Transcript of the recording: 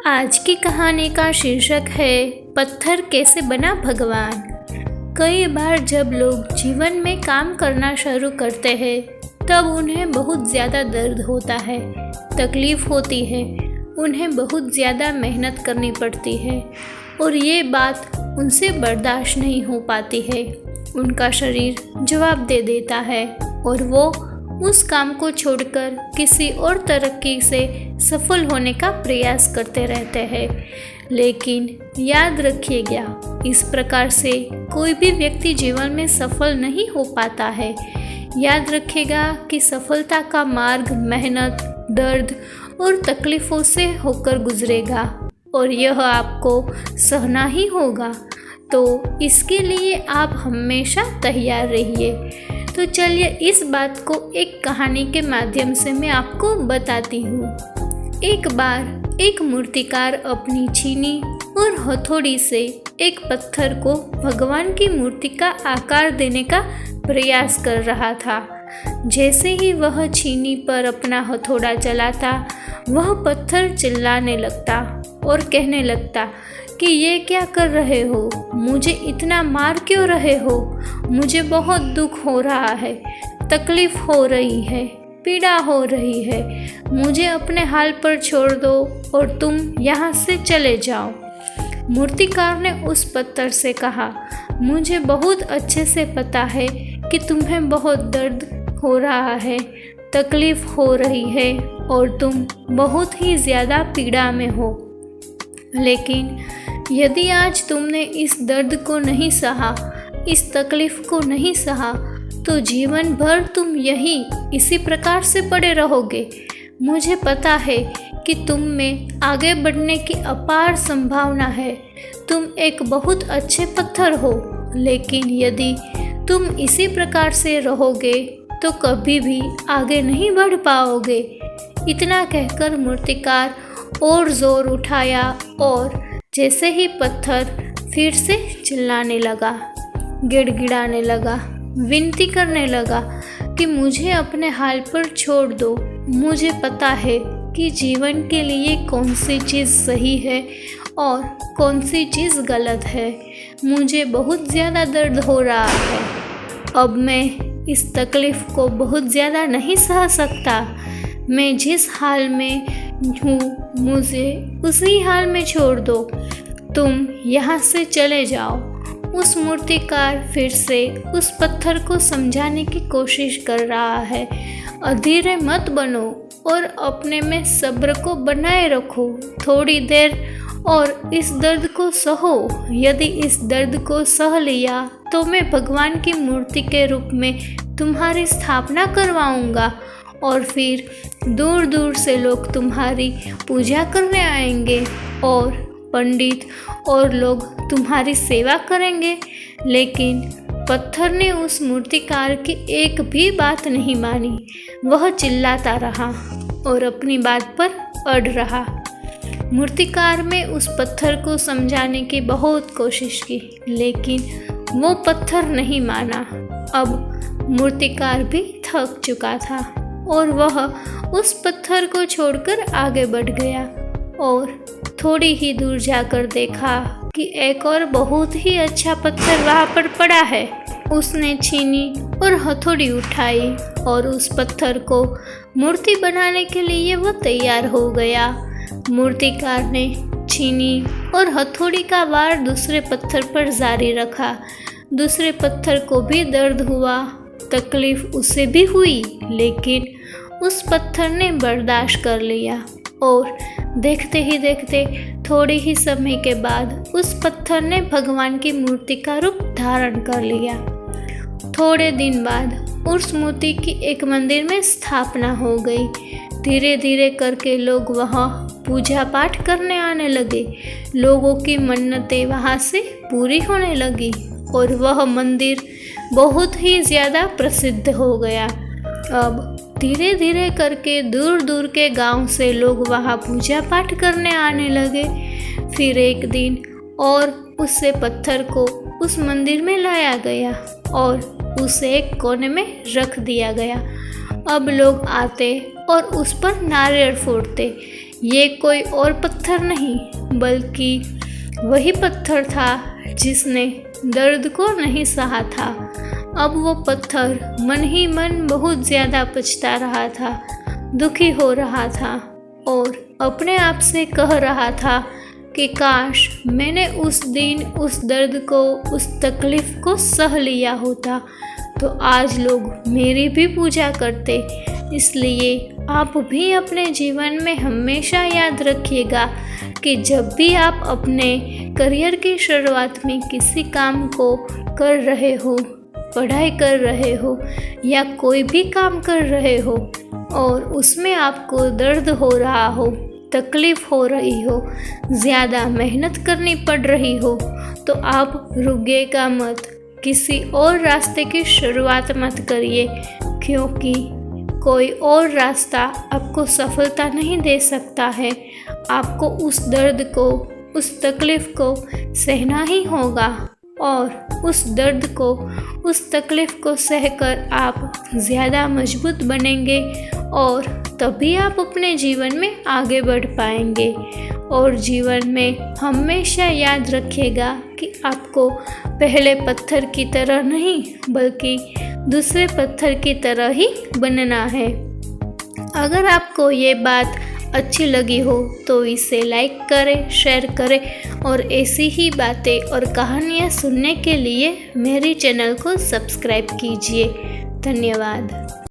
आज की कहानी का शीर्षक है पत्थर कैसे बना भगवान। कई बार जब लोग जीवन में काम करना शुरू करते हैं तब उन्हें बहुत ज़्यादा दर्द होता है, तकलीफ़ होती है, उन्हें बहुत ज़्यादा मेहनत करनी पड़ती है और ये बात उनसे बर्दाश्त नहीं हो पाती है। उनका शरीर जवाब दे देता है और वो उस काम को छोड़कर किसी और तरक्की से सफल होने का प्रयास करते रहते हैं। लेकिन याद रखिएगा, इस प्रकार से कोई भी व्यक्ति जीवन में सफल नहीं हो पाता है। याद रखिएगा कि सफलता का मार्ग मेहनत, दर्द और तकलीफ़ों से होकर गुजरेगा और यह आपको सहना ही होगा। तो इसके लिए आप हमेशा तैयार रहिए। तो चलिए इस बात को एक कहानी के माध्यम से मैं आपको बताती हूँ। एक बार एक मूर्तिकार अपनी छीनी और हथौड़ी से एक पत्थर को भगवान की मूर्ति का आकार देने का प्रयास कर रहा था। जैसे ही वह छीनी पर अपना हथौड़ा चलाता, वह पत्थर चिल्लाने लगता और कहने लगता कि ये क्या कर रहे हो, मुझे इतना मार क्यों रहे हो, मुझे बहुत दुख हो रहा है, तकलीफ़ हो रही है, पीड़ा हो रही है, मुझे अपने हाल पर छोड़ दो और तुम यहाँ से चले जाओ। मूर्तिकार ने उस पत्थर से कहा, मुझे बहुत अच्छे से पता है कि तुम्हें बहुत दर्द हो रहा है, तकलीफ़ हो रही है और तुम बहुत ही ज़्यादा पीड़ा में हो, लेकिन यदि आज तुमने इस दर्द को नहीं सहा, इस तकलीफ़ को नहीं सहा, तो जीवन भर तुम इसी प्रकार से पड़े रहोगे। मुझे पता है कि तुम में आगे बढ़ने की अपार संभावना है। तुम एक बहुत अच्छे पत्थर हो, लेकिन यदि तुम इसी प्रकार से रहोगे तो कभी भी आगे नहीं बढ़ पाओगे। इतना कहकर मूर्तिकार और जोर उठाया और जैसे ही पत्थर फिर से चिल्लाने लगा, गिड़गिड़ाने लगा, विनती करने लगा कि मुझे अपने हाल पर छोड़ दो। मुझे पता है कि जीवन के लिए कौन सी चीज़ सही है और कौन सी चीज़ गलत है। मुझे बहुत ज़्यादा दर्द हो रहा है। अब मैं इस तकलीफ़ को बहुत ज़्यादा नहीं सह सकता। मैं जिस हाल में हूँ, मुझे उसी हाल में छोड़ दो। तुम यहाँ से चले जाओ। उस मूर्तिकार फिर से उस पत्थर को समझाने की कोशिश कर रहा है। अधीरे मत बनो और अपने में सब्र को बनाए रखो थोड़ी देर और इस दर्द को सहो। यदि इस दर्द को सह लिया तो मैं भगवान की मूर्ति के रूप में तुम्हारी स्थापना करवाऊंगा और फिर दूर दूर से लोग तुम्हारी पूजा करने आएंगे और पंडित और लोग तुम्हारी सेवा करेंगे। लेकिन पत्थर ने उस मूर्तिकार की एक भी बात नहीं मानी। वह चिल्लाता रहा और अपनी बात पर अड़ रहा। मूर्तिकार में उस पत्थर को समझाने की बहुत कोशिश की, लेकिन वो पत्थर नहीं माना। अब मूर्तिकार भी थक चुका था और वह उस पत्थर को छोड़कर आगे बढ़ गया और थोड़ी ही दूर जाकर देखा कि एक और बहुत ही अच्छा पत्थर वहाँ पर पड़ा है। उसने छीनी और हथौड़ी उठाई और उस पत्थर को मूर्ति बनाने के लिए वो तैयार हो गया। मूर्तिकार ने छीनी और हथौड़ी का वार दूसरे पत्थर पर जारी रखा। दूसरे पत्थर को भी दर्द हुआ, तकलीफ उसे भी हुई, लेकिन उस पत्थर ने बर्दाश्त कर लिया और देखते ही देखते थोड़े ही समय के बाद उस पत्थर ने भगवान की मूर्ति का रूप धारण कर लिया। थोड़े दिन बाद उस मूर्ति की एक मंदिर में स्थापना हो गई। धीरे धीरे करके लोग वहाँ पूजा पाठ करने आने लगे। लोगों की मन्नतें वहाँ से पूरी होने लगी और वह मंदिर बहुत ही ज़्यादा प्रसिद्ध हो गया। अब धीरे धीरे करके दूर दूर के गांव से लोग वहां पूजा पाठ करने आने लगे। फिर एक दिन और उससे पत्थर को उस मंदिर में लाया गया और उसे एक कोने में रख दिया गया। अब लोग आते और उस पर नारियल फोड़ते। ये कोई और पत्थर नहीं बल्कि वही पत्थर था जिसने दर्द को नहीं सहा था। अब वो पत्थर मन ही मन बहुत ज़्यादा पछता रहा था, दुखी हो रहा था और अपने आप से कह रहा था कि काश मैंने उस दिन उस दर्द को, उस तकलीफ़ को सह लिया होता तो आज लोग मेरी भी पूजा करते। इसलिए आप भी अपने जीवन में हमेशा याद रखिएगा कि जब भी आप अपने करियर की शुरुआत में किसी काम को कर रहे हो, पढ़ाई कर रहे हो या कोई भी काम कर रहे हो और उसमें आपको दर्द हो रहा हो, तकलीफ़ हो रही हो, ज़्यादा मेहनत करनी पड़ रही हो, तो आप रुकिएगा मत, किसी और रास्ते की शुरुआत मत करिए, क्योंकि कोई और रास्ता आपको सफलता नहीं दे सकता है। आपको उस दर्द को, उस तकलीफ़ को सहना ही होगा और उस दर्द को, उस तकलीफ़ को सहकर आप ज़्यादा मजबूत बनेंगे और तभी आप अपने जीवन में आगे बढ़ पाएंगे। और जीवन में हमेशा याद रखिएगा कि आपको पहले पत्थर की तरह नहीं बल्कि दूसरे पत्थर की तरह ही बनना है। अगर आपको ये बात अच्छी लगी हो तो इसे लाइक करें, शेयर करें और ऐसी ही बातें और कहानियाँ सुनने के लिए मेरे चैनल को सब्सक्राइब कीजिए। धन्यवाद।